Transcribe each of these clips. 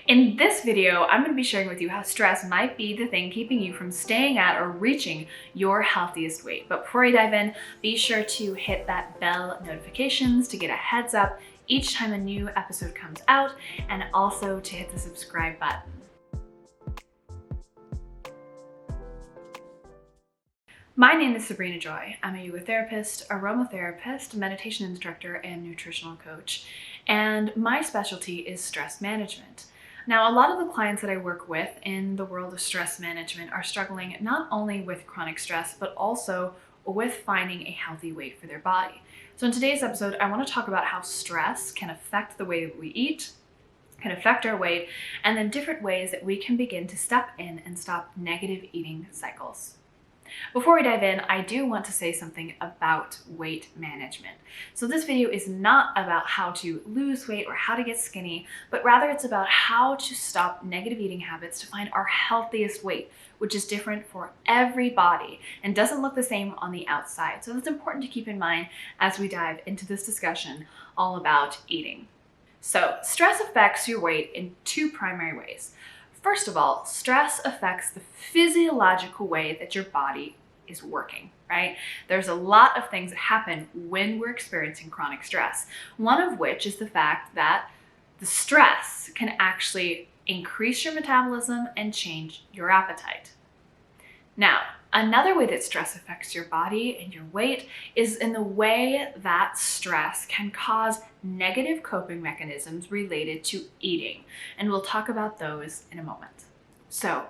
In this video, I'm going to be sharing with you how stress might be the thing keeping you from staying at or reaching your healthiest weight. But before I dive in, be sure to hit that bell notifications to get a heads up each time a new episode comes out, and also to hit the subscribe button. My name is Sabrina Joy. I'm a yoga therapist, aromatherapist, meditation instructor, and nutritional coach. And my specialty is stress management. Now, a lot of the clients that I work with in the world of stress management are struggling not only with chronic stress, but also with finding a healthy weight for their body. So in today's episode, I want to talk about how stress can affect the way that we eat, can affect our weight, and then different ways that we can begin to step in and stop negative eating cycles. Before we dive in, I do want to say something about weight management. So this video is not about how to lose weight or how to get skinny, but rather it's about how to stop negative eating habits to find our healthiest weight, which is different for every body and doesn't look the same on the outside. So that's important to keep in mind as we dive into this discussion all about eating. So stress affects your weight in two primary ways. First of all, stress affects the physiological way that your body is working, right? There's a lot of things that happen when we're experiencing chronic stress, one of which is the fact that the stress can actually increase your metabolism and change your appetite. Now, another way that stress affects your body and your weight is in the way that stress can cause negative coping mechanisms related to eating. And we'll talk about those in a moment. So,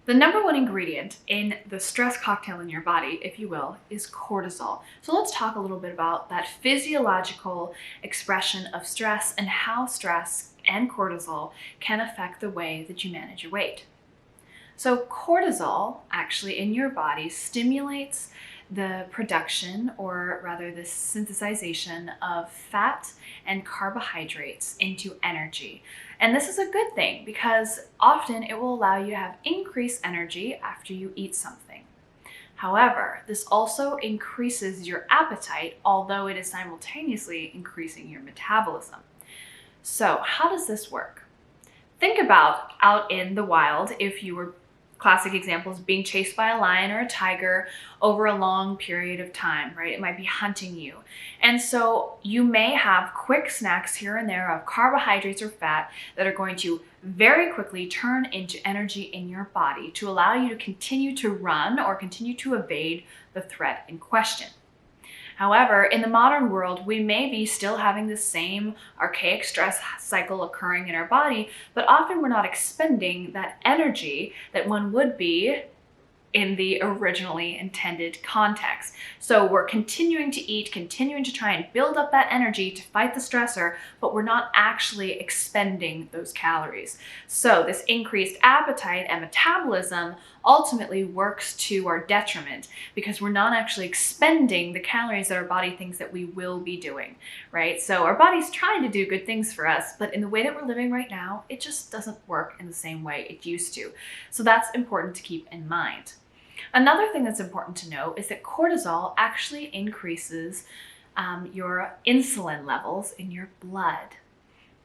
the number one ingredient in the stress cocktail in your body, if you will, is cortisol. So let's talk a little bit about that physiological expression of stress and how stress and cortisol can affect the way that you manage your weight. So cortisol actually in your body stimulates the production, or rather the synthesization of fat and carbohydrates into energy. And this is a good thing because often it will allow you to have increased energy after you eat something. However, this also increases your appetite, although it is simultaneously increasing your metabolism. So how does this work? Think about out in the wild, if you were classic examples being chased by a lion or a tiger over a long period of time, right? It might be hunting you. And so you may have quick snacks here and there of carbohydrates or fat that are going to very quickly turn into energy in your body to allow you to continue to run or continue to evade the threat in question. However, in the modern world, we may be still having the same archaic stress cycle occurring in our body, but often we're not expending that energy that one would be in the originally intended context. So we're continuing to eat, continuing to try and build up that energy to fight the stressor, but we're not actually expending those calories. So this increased appetite and metabolism ultimately works to our detriment because we're not actually expending the calories that our body thinks that we will be doing, right? So our body's trying to do good things for us, but in the way that we're living right now, it just doesn't work in the same way it used to. So that's important to keep in mind. Another thing that's important to know is that cortisol actually increases your insulin levels in your blood.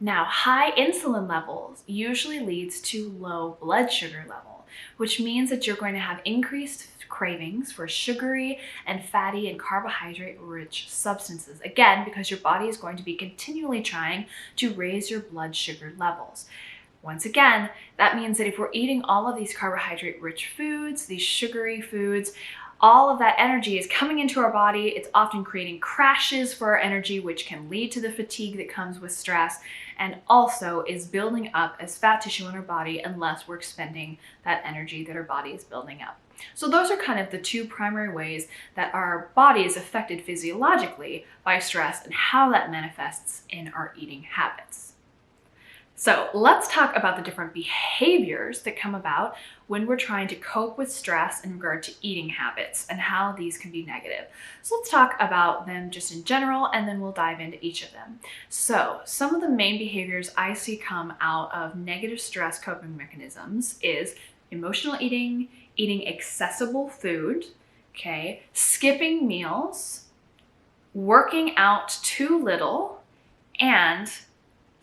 Now, high insulin levels usually leads to low blood sugar level, which means that you're going to have increased cravings for sugary and fatty and carbohydrate-rich substances. Again, because your body is going to be continually trying to raise your blood sugar levels. Once again, that means that if we're eating all of these carbohydrate-rich foods, these sugary foods, all of that energy is coming into our body. It's often creating crashes for our energy, which can lead to the fatigue that comes with stress, and also is building up as fat tissue in our body unless we're expending that energy that our body is building up. So those are kind of the two primary ways that our body is affected physiologically by stress and how that manifests in our eating habits. So let's talk about the different behaviors that come about when we're trying to cope with stress in regard to eating habits and how these can be negative. So let's talk about them just in general, and then we'll dive into each of them. So some of the main behaviors I see come out of negative stress coping mechanisms is emotional eating, eating accessible food, okay, skipping meals, working out too little, and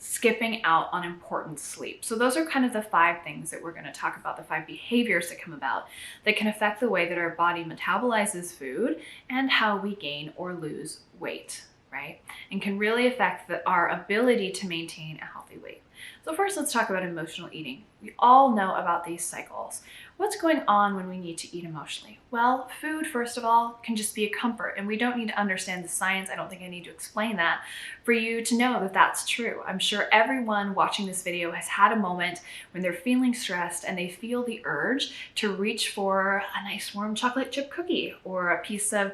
skipping out on important sleep. So those are kind of the 5 things that we're going to talk about, the 5 behaviors that come about that can affect the way that our body metabolizes food and how we gain or lose weight, right? And can really affect our ability to maintain a healthy weight. So first, let's talk about emotional eating. We all know about these cycles. What's going on when we need to eat emotionally? Well, food, first of all, can just be a comfort, and we don't need to understand the science. I don't think I need to explain that for you to know that that's true. I'm sure everyone watching this video has had a moment when they're feeling stressed and they feel the urge to reach for a nice warm chocolate chip cookie or a piece of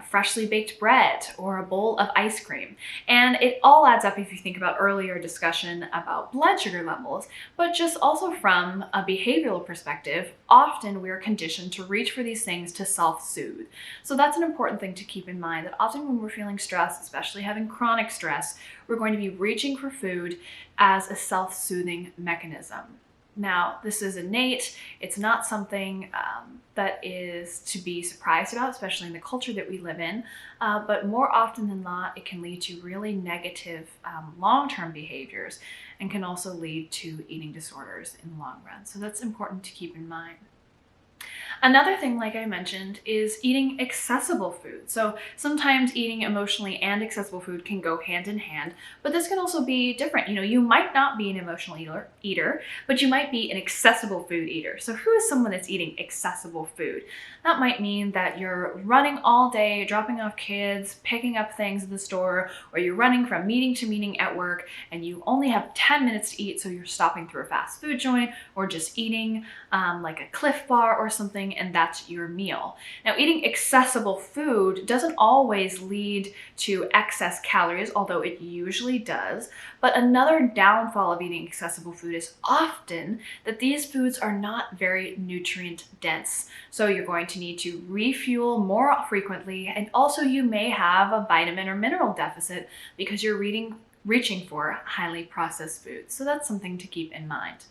freshly baked bread or a bowl of ice cream. And it all adds up if you think about earlier discussion about blood sugar levels, but just also from a behavioral perspective, often we're conditioned to reach for these things to self-soothe. So that's an important thing to keep in mind, that often when we're feeling stressed, especially having chronic stress, we're going to be reaching for food as a self-soothing mechanism. Now, this is innate. It's not something that is to be surprised about, especially in the culture that we live in. But more often than not, it can lead to really negative long-term behaviors and can also lead to eating disorders in the long run. So that's important to keep in mind. Another thing, like I mentioned, is eating accessible food. So sometimes eating emotionally and accessible food can go hand in hand, but this can also be different. You might not be an emotional eater, but you might be an accessible food eater. So who is someone that's eating accessible food? That might mean that you're running all day, dropping off kids, picking up things at the store, or you're running from meeting to meeting at work, and you only have 10 minutes to eat, so you're stopping through a fast food joint or just eating like a Cliff Bar or something, and that's your meal. Now, eating accessible food doesn't always lead to excess calories, although it usually does. But another downfall of eating accessible food is often that these foods are not very nutrient dense. So you're going to need to refuel more frequently, and also you may have a vitamin or mineral deficit because you're reaching for highly processed foods. So that's something to keep in mind.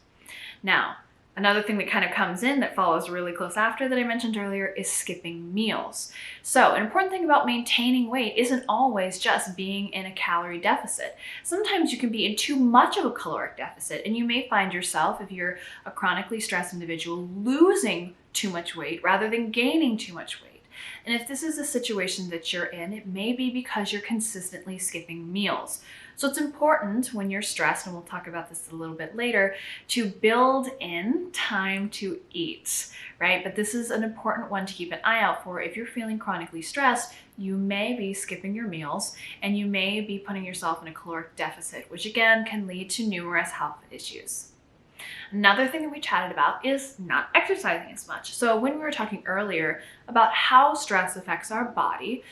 Now, another thing that kind of comes in that follows really close after that I mentioned earlier is skipping meals. So an important thing about maintaining weight isn't always just being in a calorie deficit. Sometimes you can be in too much of a caloric deficit, and you may find yourself, if you're a chronically stressed individual, losing too much weight rather than gaining too much weight. And if this is a situation that you're in, it may be because you're consistently skipping meals. So it's important when you're stressed, and we'll talk about this a little bit later, to build in time to eat, right? But this is an important one to keep an eye out for. If you're feeling chronically stressed, you may be skipping your meals, and you may be putting yourself in a caloric deficit, which again can lead to numerous health issues. Another thing that we chatted about is not exercising as much. So when we were talking earlier about how stress affects our body,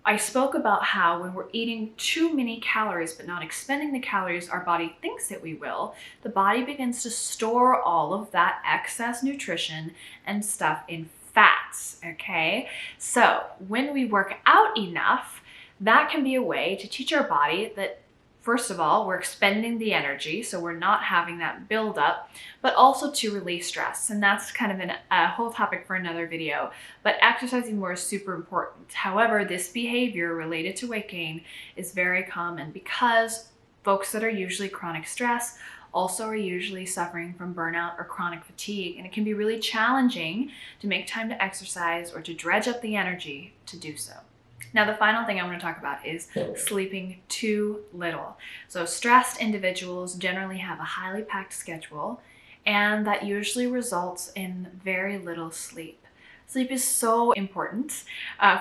I spoke about how when we're eating too many calories but not expending the calories our body thinks that we will, the body begins to store all of that excess nutrition and stuff in fats, okay? So when we work out enough, that can be a way to teach our body that, first of all, we're expending the energy, so we're not having that buildup, but also to release stress. And that's kind of a whole topic for another video. But exercising more is super important. However, this behavior related to weight gain is very common because folks that are usually chronic stress also are usually suffering from burnout or chronic fatigue. And it can be really challenging to make time to exercise or to dredge up the energy to do so. Now, the final thing I want to talk about is sleeping too little. So stressed individuals generally have a highly packed schedule, and that usually results in very little sleep. Sleep is so important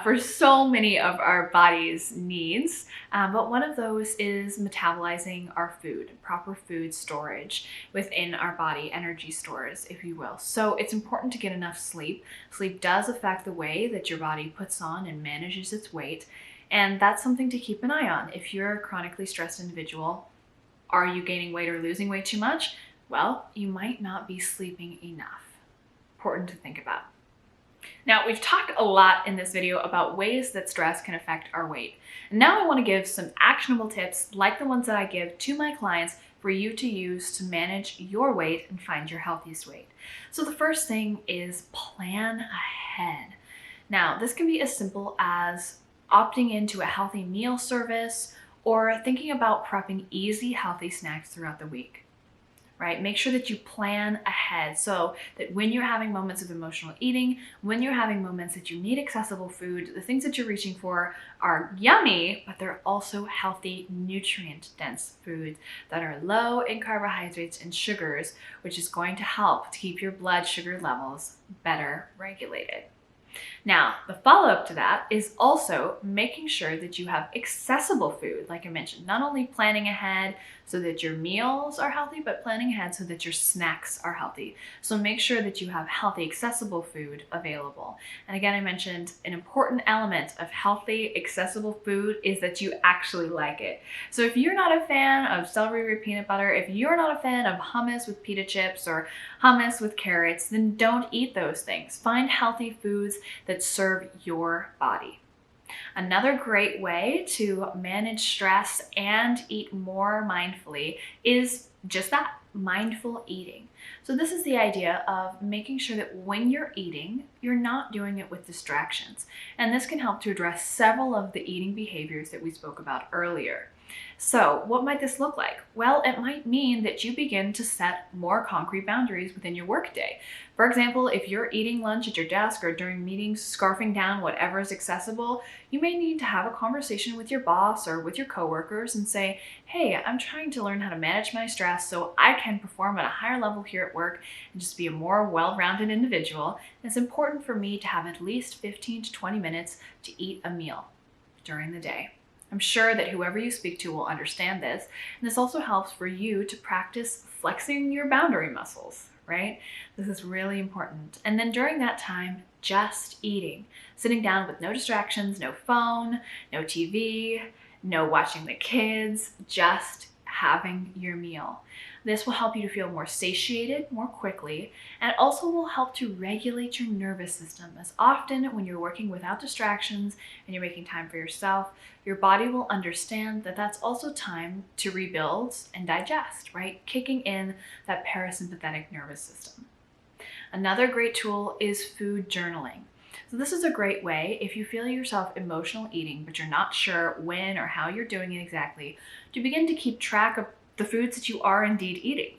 for so many of our body's needs, but one of those is metabolizing our food, proper food storage within our body, energy stores, if you will. So it's important to get enough sleep. Sleep does affect the way that your body puts on and manages its weight, and that's something to keep an eye on. If you're a chronically stressed individual, are you gaining weight or losing weight too much? Well, you might not be sleeping enough. Important to think about. Now, we've talked a lot in this video about ways that stress can affect our weight. And now I want to give some actionable tips like the ones that I give to my clients for you to use to manage your weight and find your healthiest weight. So the first thing is plan ahead. Now, this can be as simple as opting into a healthy meal service or thinking about prepping easy, healthy snacks throughout the week. Right? Make sure that you plan ahead so that when you're having moments of emotional eating, when you're having moments that you need accessible food, the things that you're reaching for are yummy, but they're also healthy, nutrient-dense foods that are low in carbohydrates and sugars, which is going to help to keep your blood sugar levels better regulated. Now, the follow-up to that is also making sure that you have accessible food, like I mentioned, not only planning ahead so that your meals are healthy, but planning ahead so that your snacks are healthy. So make sure that you have healthy, accessible food available. And again, I mentioned an important element of healthy, accessible food is that you actually like it. So if you're not a fan of celery with peanut butter, if you're not a fan of hummus with pita chips or hummus with carrots, then don't eat those things. Find healthy foods that serve your body. Another great way to manage stress and eat more mindfully is just that, mindful eating. So this is the idea of making sure that when you're eating, you're not doing it with distractions. And this can help to address several of the eating behaviors that we spoke about earlier. So what might this look like? Well, it might mean that you begin to set more concrete boundaries within your workday. For example, if you're eating lunch at your desk or during meetings, scarfing down whatever is accessible, you may need to have a conversation with your boss or with your coworkers and say, hey, I'm trying to learn how to manage my stress so I can perform at a higher level here at work and just be a more well-rounded individual. It's important for me to have at least 15 to 20 minutes to eat a meal during the day. I'm sure that whoever you speak to will understand this, and this also helps for you to practice flexing your boundary muscles, right? This is really important. And then during that time, just eating, sitting down with no distractions, no phone, no TV, no watching the kids, just having your meal. This will help you to feel more satiated more quickly, and it also will help to regulate your nervous system. As often when you're working without distractions and you're making time for yourself, your body will understand that that's also time to rebuild and digest, right? Kicking in that parasympathetic nervous system. Another great tool is food journaling. So this is a great way if you feel yourself emotional eating, but you're not sure when or how you're doing it exactly, to begin to keep track of the foods that you are indeed eating.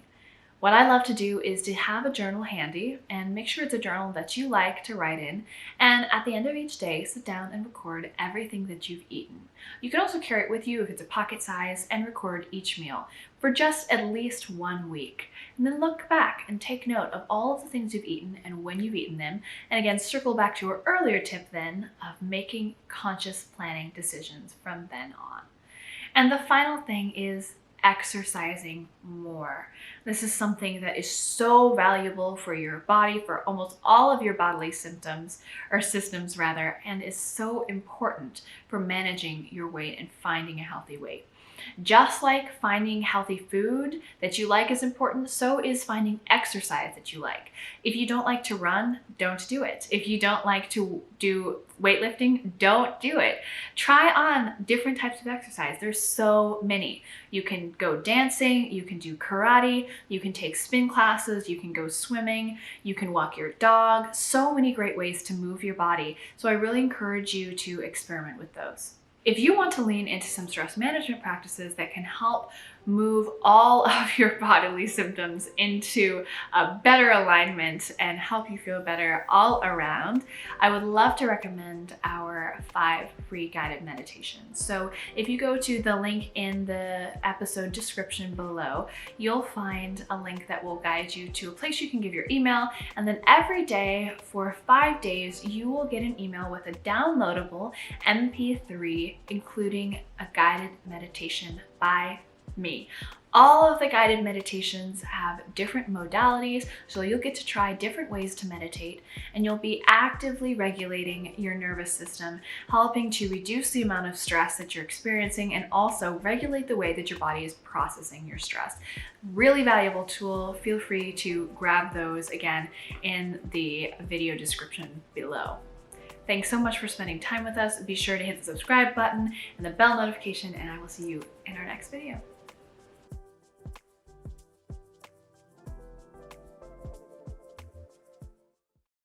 What I love to do is to have a journal handy and make sure it's a journal that you like to write in. And at the end of each day, sit down and record everything that you've eaten. You can also carry it with you if it's a pocket size and record each meal for just at least 1 week. And then look back and take note of all of the things you've eaten and when you've eaten them. And again, circle back to our earlier tip then of making conscious planning decisions from then on. And the final thing is exercising more. This is something that is so valuable for your body, for almost all of your bodily systems, and is so important for managing your weight and finding a healthy weight. Just like finding healthy food that you like is important, so is finding exercise that you like. If you don't like to run, don't do it. If you don't like to do weightlifting, don't do it. Try on different types of exercise. There's so many. You can go dancing, you can do karate, you can take spin classes, you can go swimming, you can walk your dog. So many great ways to move your body. So I really encourage you to experiment with those. If you want to lean into some stress management practices that can help move all of your bodily symptoms into a better alignment and help you feel better all around, I would love to recommend our 5 free guided meditations. So if you go to the link in the episode description below, you'll find a link that will guide you to a place you can give your email, and then every day for 5 days, you will get an email with a downloadable MP3, including a guided meditation by me. All of the guided meditations have different modalities, so you'll get to try different ways to meditate, and you'll be actively regulating your nervous system, helping to reduce the amount of stress that you're experiencing and also regulate the way that your body is processing your stress. Really valuable tool. Feel free to grab those again in the video description below. Thanks so much for spending time with us. Be sure to hit the subscribe button and the bell notification, and I will see you in our next video.